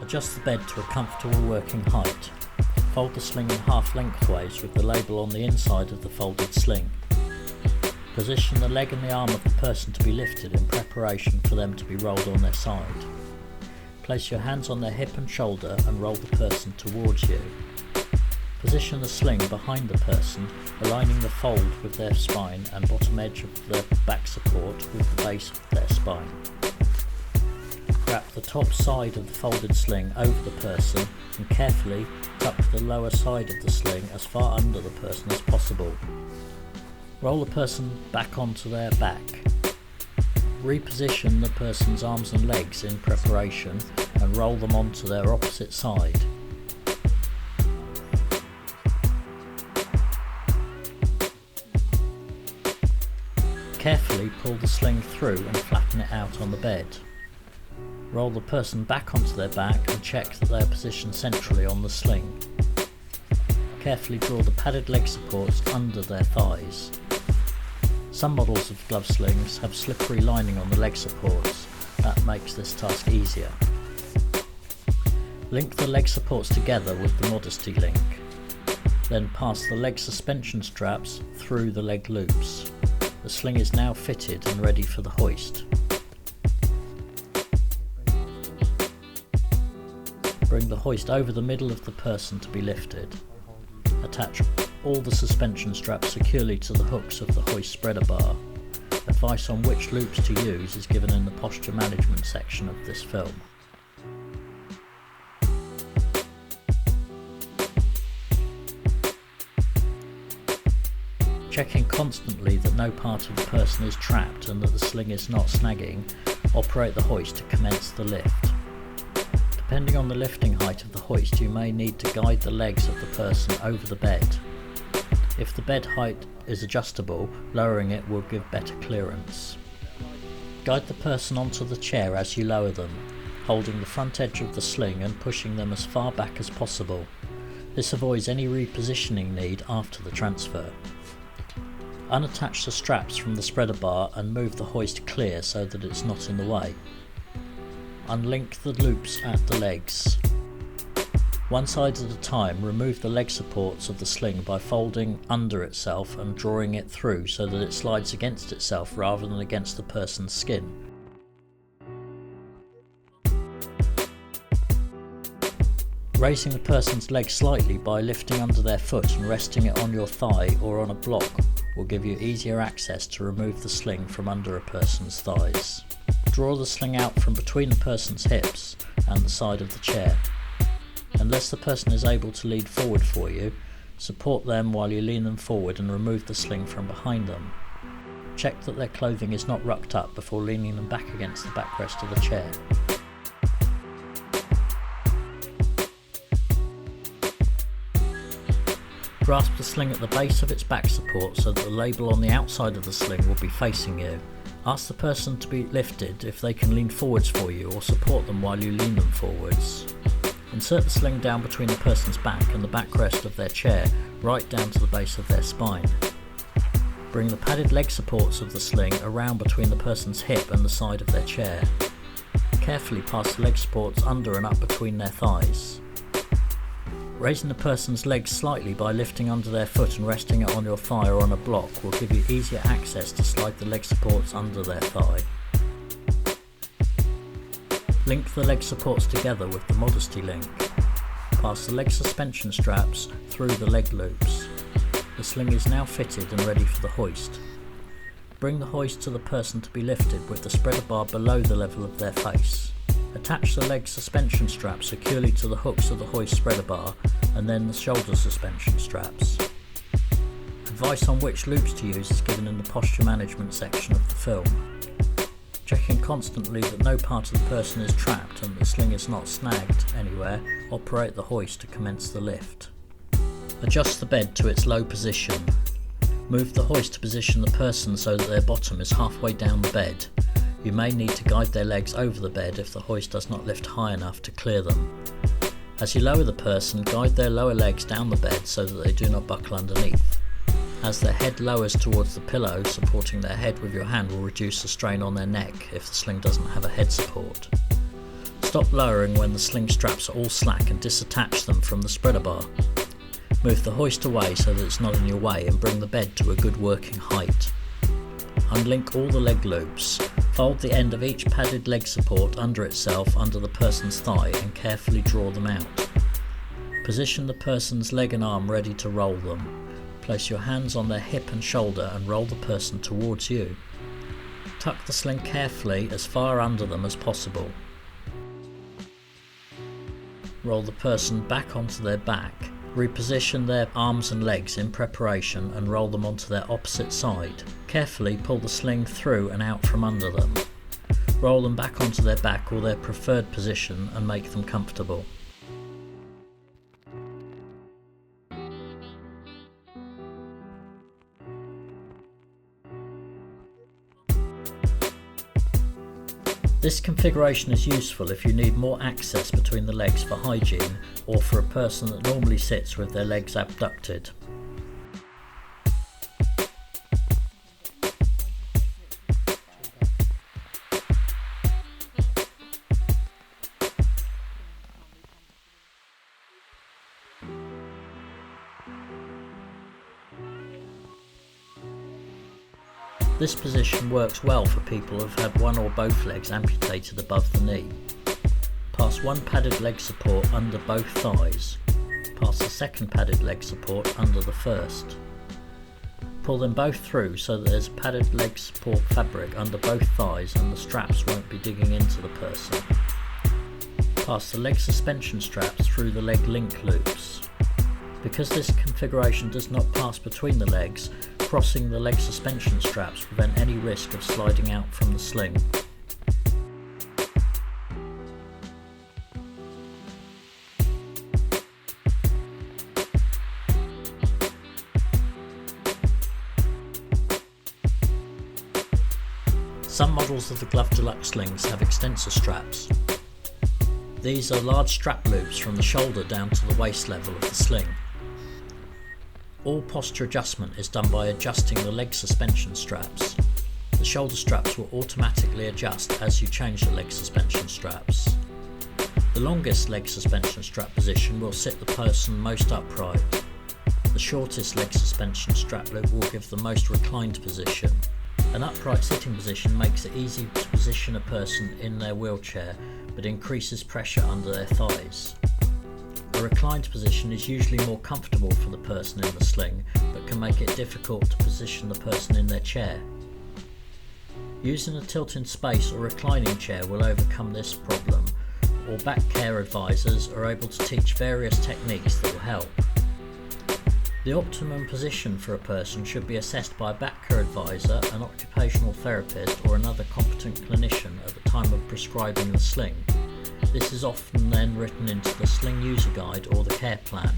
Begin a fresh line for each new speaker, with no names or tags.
Adjust the bed to a comfortable working height. Fold the sling in half lengthways with the label on the inside of the folded sling. Position the leg and the arm of the person to be lifted in preparation for them to be rolled on their side. Place your hands on their hip and shoulder and roll the person towards you. Position the sling behind the person, aligning the fold with their spine and bottom edge of the back support with the base of their spine. Wrap the top side of the folded sling over the person and carefully tuck the lower side of the sling as far under the person as possible. Roll the person back onto their back. Reposition the person's arms and legs in preparation and roll them onto their opposite side. Carefully pull the sling through and flatten it out on the bed. Roll the person back onto their back and check that they are positioned centrally on the sling. Carefully draw the padded leg supports under their thighs. Some models of glove slings have slippery lining on the leg supports. That makes this task easier. Link the leg supports together with the modesty link. Then pass the leg suspension straps through the leg loops. The sling is now fitted and ready for the hoist. Bring the hoist over the middle of the person to be lifted. Attach all the suspension straps securely to the hooks of the hoist spreader bar. Advice on which loops to use is given in the posture management section of this film. Checking constantly that no part of the person is trapped and that the sling is not snagging, operate the hoist to commence the lift. Depending on the lifting height of the hoist, you may need to guide the legs of the person over the bed. If the bed height is adjustable, lowering it will give better clearance. Guide the person onto the chair as you lower them, holding the front edge of the sling and pushing them as far back as possible. This avoids any repositioning need after the transfer. Unattach the straps from the spreader bar and move the hoist clear so that it's not in the way. Unlink the loops at the legs. One side at a time, remove the leg supports of the sling by folding under itself and drawing it through so that it slides against itself rather than against the person's skin. Raising the person's leg slightly by lifting under their foot and resting it on your thigh or on a block will give you easier access to remove the sling from under a person's thighs. Draw the sling out from between the person's hips and the side of the chair. Unless the person is able to lean forward for you, support them while you lean them forward and remove the sling from behind them. Check that their clothing is not rucked up before leaning them back against the backrest of the chair. Grasp the sling at the base of its back support so that the label on the outside of the sling will be facing you. Ask the person to be lifted if they can lean forwards for you or support them while you lean them forwards. Insert the sling down between the person's back and the backrest of their chair, right down to the base of their spine. Bring the padded leg supports of the sling around between the person's hip and the side of their chair. Carefully pass the leg supports under and up between their thighs. Raising the person's legs slightly by lifting under their foot and resting it on your thigh or on a block will give you easier access to slide the leg supports under their thigh. Link the leg supports together with the modesty link. Pass the leg suspension straps through the leg loops. The sling is now fitted and ready for the hoist. Bring the hoist to the person to be lifted with the spreader bar below the level of their face. Attach the leg suspension straps securely to the hooks of the hoist spreader bar and then the shoulder suspension straps. Advice on which loops to use is given in the posture management section of the film. Checking constantly that no part of the person is trapped and the sling is not snagged anywhere, operate the hoist to commence the lift. Adjust the bed to its low position. Move the hoist to position the person so that their bottom is halfway down the bed. You may need to guide their legs over the bed if the hoist does not lift high enough to clear them. As you lower the person, guide their lower legs down the bed so that they do not buckle underneath. As their head lowers towards the pillow, supporting their head with your hand will reduce the strain on their neck if the sling doesn't have a head support. Stop lowering when the sling straps are all slack and disattach them from the spreader bar. Move the hoist away so that it's not in your way and bring the bed to a good working height. Unlink all the leg loops. Fold the end of each padded leg support under itself under the person's thigh and carefully draw them out. Position the person's leg and arm ready to roll them. Place your hands on their hip and shoulder and roll the person towards you. Tuck the sling carefully as far under them as possible. Roll the person back onto their back. Reposition their arms and legs in preparation and roll them onto their opposite side. Carefully pull the sling through and out from under them. Roll them back onto their back or their preferred position and make them comfortable. This configuration is useful if you need more access between the legs for hygiene or for a person that normally sits with their legs abducted. This position works well for people who have had one or both legs amputated above the knee. Pass one padded leg support under both thighs. Pass the second padded leg support under the first. Pull them both through so that there's padded leg support fabric under both thighs and the straps won't be digging into the person. Pass the leg suspension straps through the leg link loops. Because this configuration does not pass between the legs, crossing the leg suspension straps prevent any risk of sliding out from the sling. Some models of the Glove Deluxe slings have extensor straps. These are large strap loops from the shoulder down to the waist level of the sling. All posture adjustment is done by adjusting the leg suspension straps. The shoulder straps will automatically adjust as you change the leg suspension straps. The longest leg suspension strap position will sit the person most upright. The shortest leg suspension strap loop will give the most reclined position. An upright sitting position makes it easy to position a person in their wheelchair, but increases pressure under their thighs. A reclined position is usually more comfortable for the person in the sling, but can make it difficult to position the person in their chair. Using a tilt-in space or reclining chair will overcome this problem, or back care advisors are able to teach various techniques that will help. The optimum position for a person should be assessed by a back care advisor, an occupational therapist or another competent clinician at the time of prescribing the sling. This is often then written into the sling user guide or the care plan.